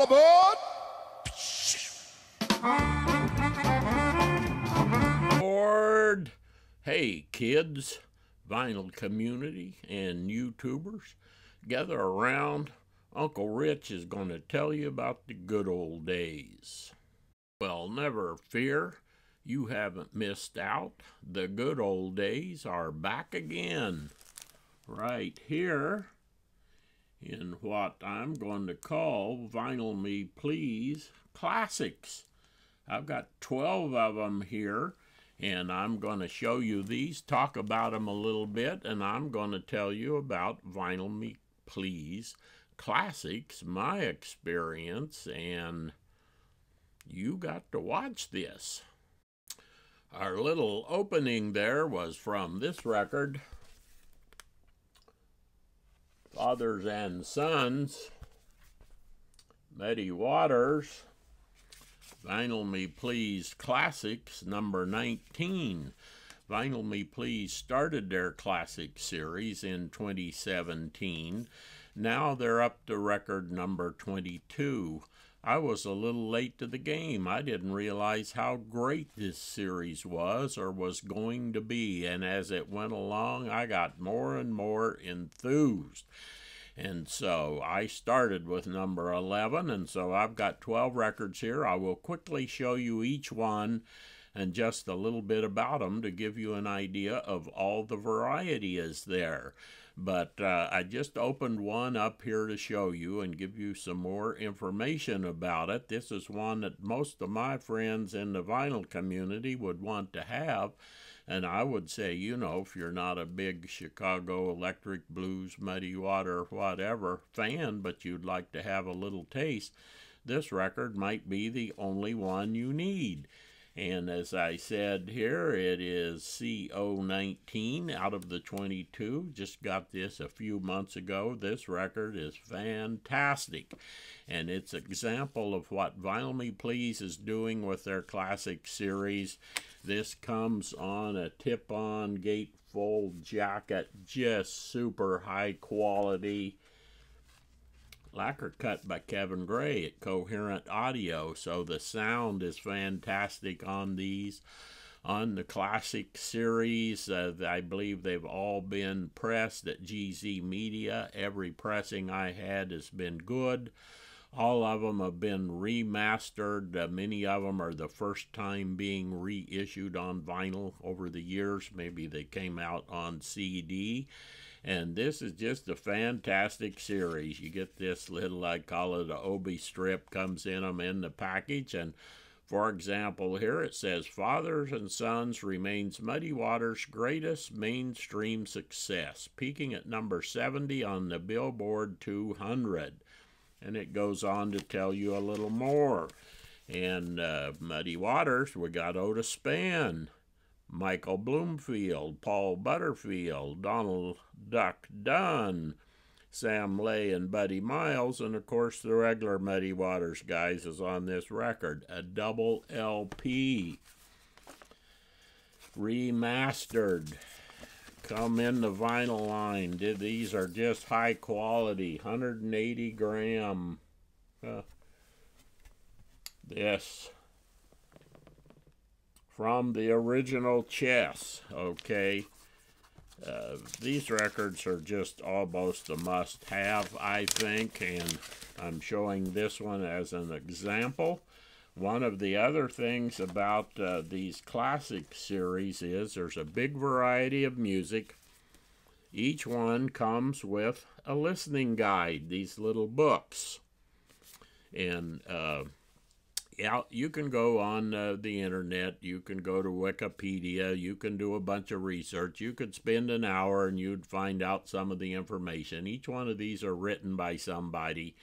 aboard! Lord, hey kids, vinyl community, and YouTubers, gather around. Uncle Rich is going to tell you about the good old days. Well, never fear, you haven't missed out. The good old days are back again, right here in what I'm going to call Vinyl Me Please Classics. I've got 12 of them here, and I'm going to show you these, talk about them a little bit, and I'm going to tell you about Vinyl Me Please Classics, my experience, and you got to watch this. Our little opening there was from this record, Fathers and Sons, Muddy Waters, Vinyl Me Please Classics, number 19. Vinyl Me Please started their classic series in 2017. Now they're up to record number 22. I was a little late to the game. I didn't realize how great this series was or was going to be, and as it went along, I got more and more enthused. And so I started with number 11, and so I've got 12 records here. I will quickly show you each one and just a little bit about them to give you an idea of all the variety is there. But I just opened one up here to show you and give you some more information about it. This is one that most of my friends in the vinyl community would want to have. And I would say, you know, if you're not a big Chicago Electric Blues, Muddy Water, whatever fan, but you'd like to have a little taste, this record might be the only one you need. And as I said here, it is CO19 out of the 22. Just got this a few months ago. This record is fantastic. And it's an example of what Vinyl Me Please is doing with their classic series. This comes on a tip-on gatefold jacket, just super high quality. Lacquer cut by Kevin Gray at Coherent Audio, so the sound is fantastic on these. On the classic series, I believe they've all been pressed at GZ Media. Every pressing I had has been good. All of them have been remastered. Many of them are the first time being reissued on vinyl over the years. Maybe they came out on CD. And this is just a fantastic series. You get this little, I call it a Obi strip, comes in them in the package. And for example, here it says, Fathers and Sons remains Muddy Waters' greatest mainstream success, peaking at number 70 on the Billboard 200. And it goes on to tell you a little more. And Muddy Waters, we got Otis Spann, Michael Bloomfield, Paul Butterfield, Donald Duck Dunn, Sam Lay, and Buddy Miles, and of course the regular Muddy Waters guys is on this record. A double LP, remastered, come in the vinyl line. These are just high quality, 180 gram. This from the original Chess, okay? These records are just almost a must-have, I think, and I'm showing this one as an example. One of the other things about these classic series is there's a big variety of music. Each one comes with a listening guide, these little books. And yeah, you can go on the internet, you can go to Wikipedia, you can do a bunch of research, you could spend an hour and you'd find out some of the information. Each one of these are written by somebody,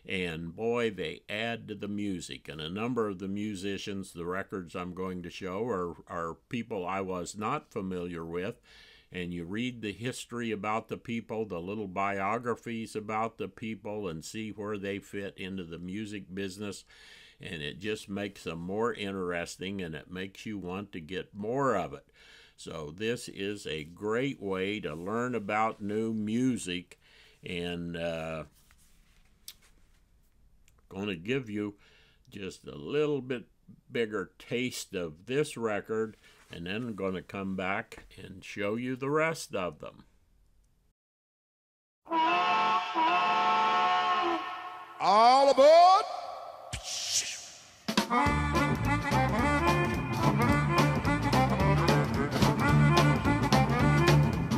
and boy, they add to the music. And a number of the musicians, the records I'm going to show, are people I was not familiar with. And you read the history about the people, the little biographies about the people, and see where they fit into the music business. And it just makes them more interesting, and it makes you want to get more of it. So this is a great way to learn about new music. And of going to give you just a little bit bigger taste of this record, and then I'm going to come back and show you the rest of them. All aboard!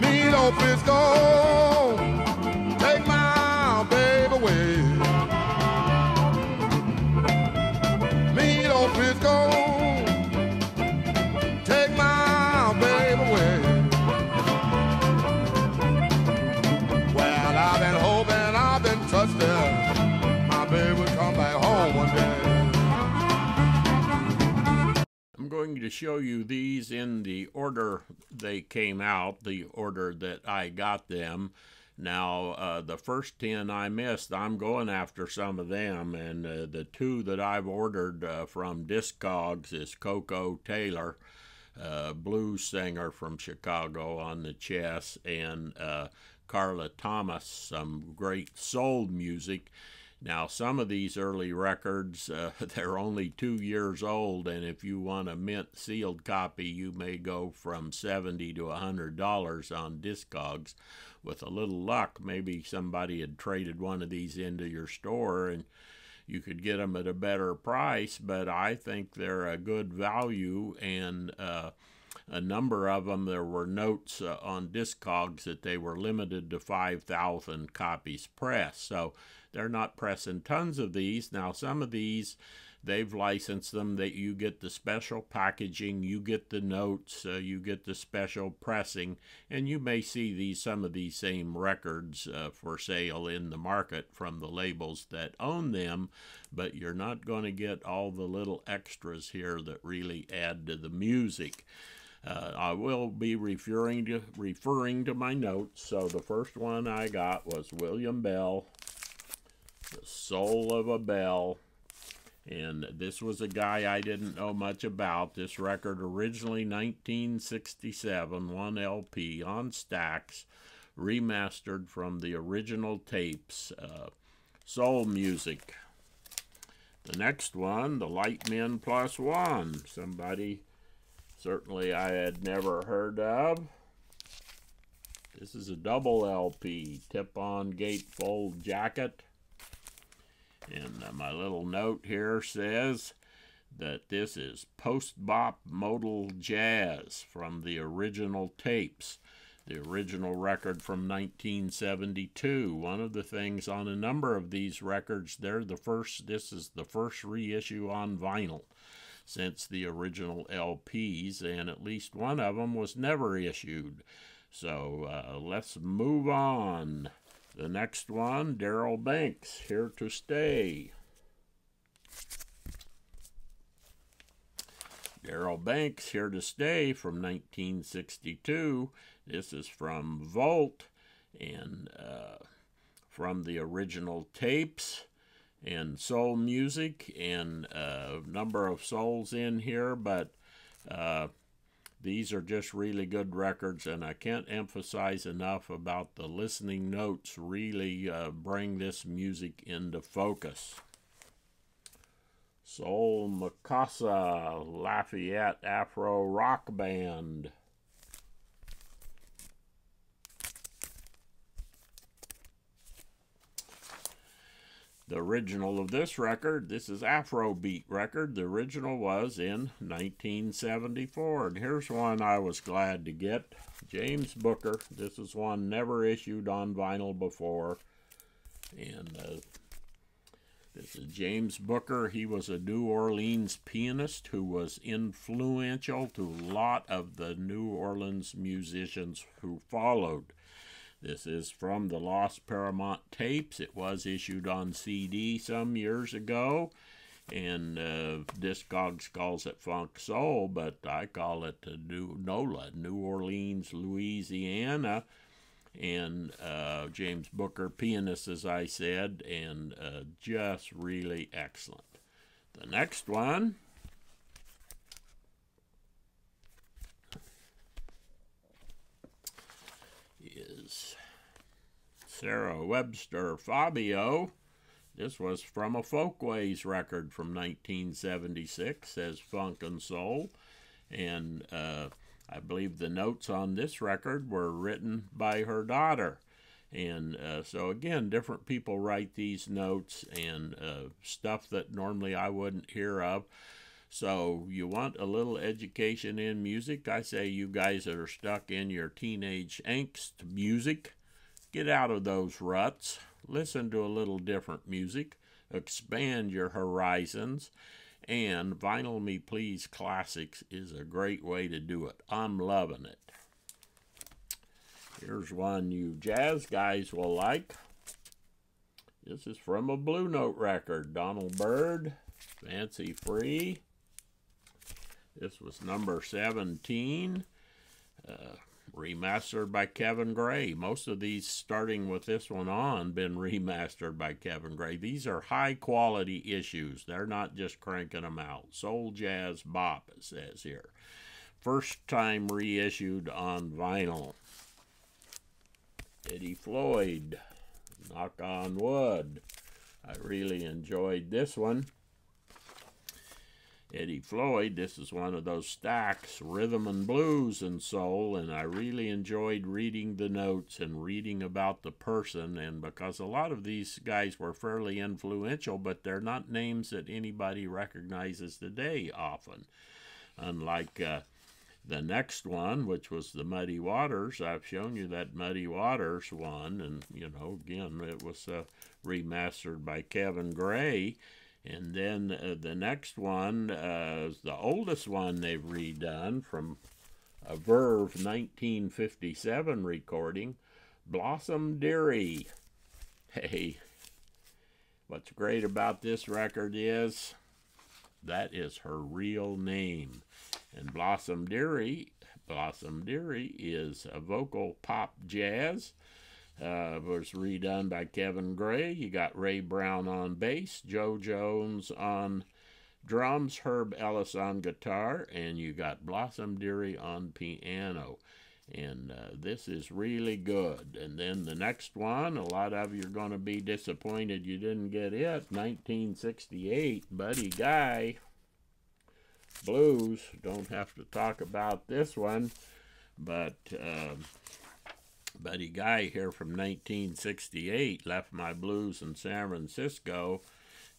Meat-o Frisco, take my baby away. Meat-o Frisco, take my baby away. Well, I've been hoping, I've been trusting, my baby will come back home one day. I'm going to show you these in the order they came out, the order that I got them. Now, the first 10 I missed, I'm going after some of them, and the 2 that I've ordered from Discogs is Koko Taylor, blues singer from Chicago on the chess, and Carla Thomas, some great soul music. Now, some of these early records, they're only 2 years old, and if you want a mint sealed copy, you may go from $70 to $100 on Discogs. With a little luck, maybe somebody had traded one of these into your store and you could get them at a better price, but I think they're a good value, and a number of them, there were notes on Discogs that they were limited to 5,000 copies pressed, so they're not pressing tons of these. Now, some of these, they've licensed them that you get the special packaging, you get the notes, you get the special pressing, and you may see some of these same records for sale in the market from the labels that own them, but you're not going to get all the little extras here that really add to the music. I will be referring to my notes. So the first one I got was William Bell, The Soul of a Bell. And this was a guy I didn't know much about. This record originally 1967, 1 LP on Stax, remastered from the original tapes, soul music. The next one, The Light Men Plus One, somebody certainly I had never heard of. This is a double LP, tip-on gatefold jacket. And my little note here says that this is post-bop modal jazz from the original tapes, the original record from 1972. One of the things on a number of these records, this is the first reissue on vinyl since the original LPs, and at least one of them was never issued. So let's move on. The next one, Darrell Banks, Here to Stay. Darrell Banks, Here to Stay from 1962. This is from Volt and from the original tapes and soul music, and a number of souls in here, but these are just really good records, and I can't emphasize enough about the listening notes really bring this music into focus. Soul Mikasa, Lafayette Afro Rock Band. The original of this record, this is Afrobeat record. The original was in 1974. And here's one I was glad to get. James Booker. This is one never issued on vinyl before. And this is James Booker. He was a New Orleans pianist who was influential to a lot of the New Orleans musicians who followed. This is from the Lost Paramount tapes. It was issued on CD some years ago, and Discogs calls it Funk Soul, but I call it NOLA, New Orleans, Louisiana. And James Booker, pianist, as I said, and just really excellent. The next one is Sarah Webster Fabio, This was from a Folkways record from 1976, says Funk and Soul. And I believe the notes on this record were written by her daughter. And so again, different people write these notes and stuff that normally I wouldn't hear of. So you want a little education in music? I say you guys that are stuck in your teenage angst music, get out of those ruts. Listen to a little different music. Expand your horizons. And Vinyl Me Please Classics is a great way to do it. I'm loving it. Here's one you jazz guys will like. This is from a Blue Note record. Donald Byrd, Fancy Free. This was number 17, remastered by Kevin Gray. Most of these, starting with this one on, been remastered by Kevin Gray. These are high-quality issues. They're not just cranking them out. Soul Jazz Bop, it says here. First time reissued on vinyl. Eddie Floyd, Knock on Wood. I really enjoyed this one. Eddie Floyd, this is one of those stacks, rhythm and blues and soul, and I really enjoyed reading the notes and reading about the person, and because a lot of these guys were fairly influential, but they're not names that anybody recognizes today often. Unlike the next one, which was the Muddy Waters. I've shown you that Muddy Waters one, and, you know, again, it was remastered by Kevin Gray. And then the next one is the oldest one they've redone from a Verve 1957 recording, Blossom Dearie. Hey, what's great about this record is that is her real name. And Blossom Dearie is a vocal pop jazz. Was redone by Kevin Gray. You got Ray Brown on bass, Joe Jones on drums, Herb Ellis on guitar, and you got Blossom Dearie on piano. And this is really good. And then the next one, a lot of you are going to be disappointed you didn't get it. 1968, Buddy Guy Blues. Don't have to talk about this one, but Buddy Guy here from 1968, Left My Blues in San Francisco.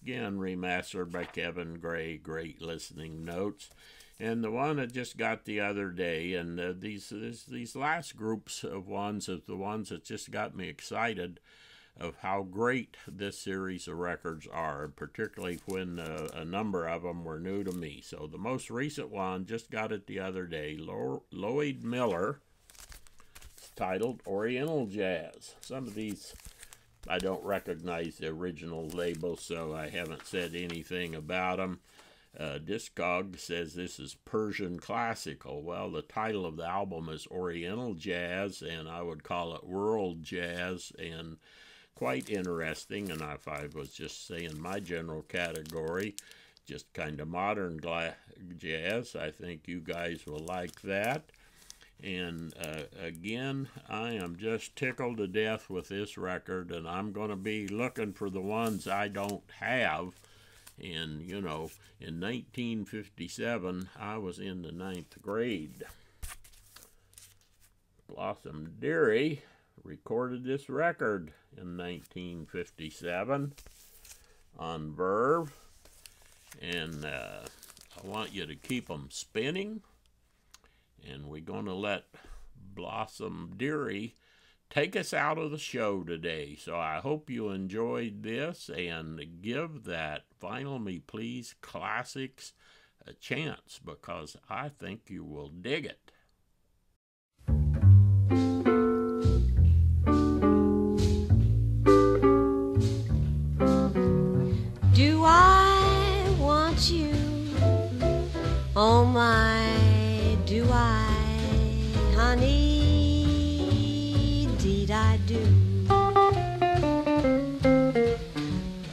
Again, remastered by Kevin Gray. Great listening notes. And the one I just got the other day, and these last groups of ones are the ones that just got me excited of how great this series of records are, particularly when a number of them were new to me. So the most recent one, just got it the other day, Lloyd Miller, titled Oriental Jazz. Some of these I don't recognize the original label, so I haven't said anything about them. Discog says this is Persian classical. Well, the title of the album is Oriental Jazz, and I would call it world jazz, and quite interesting. And if I was just saying my general category, just kind of modern jazz, I think you guys will like that. And again, I am just tickled to death with this record, and I'm going to be looking for the ones I don't have. And, you know, in 1957, I was in the 9th grade. Blossom Dearie recorded this record in 1957 on Verve. And I want you to keep them spinning. And we're going to let Blossom Dearie take us out of the show today. So I hope you enjoyed this, and give that Vinyl Me Please Classics a chance, because I think you will dig it. Do I want you? Oh my, do I, honey, indeed I do.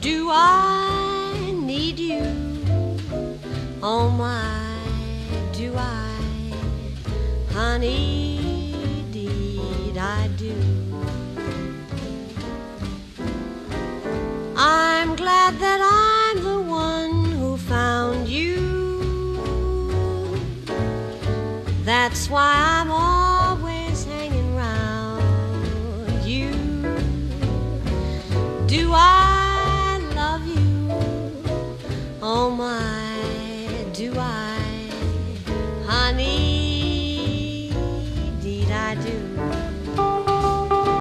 Do I need you? Oh my, do I, glad that I'm the one who found you. That's why I'm always hanging round you. Do I love you? Oh my, do I?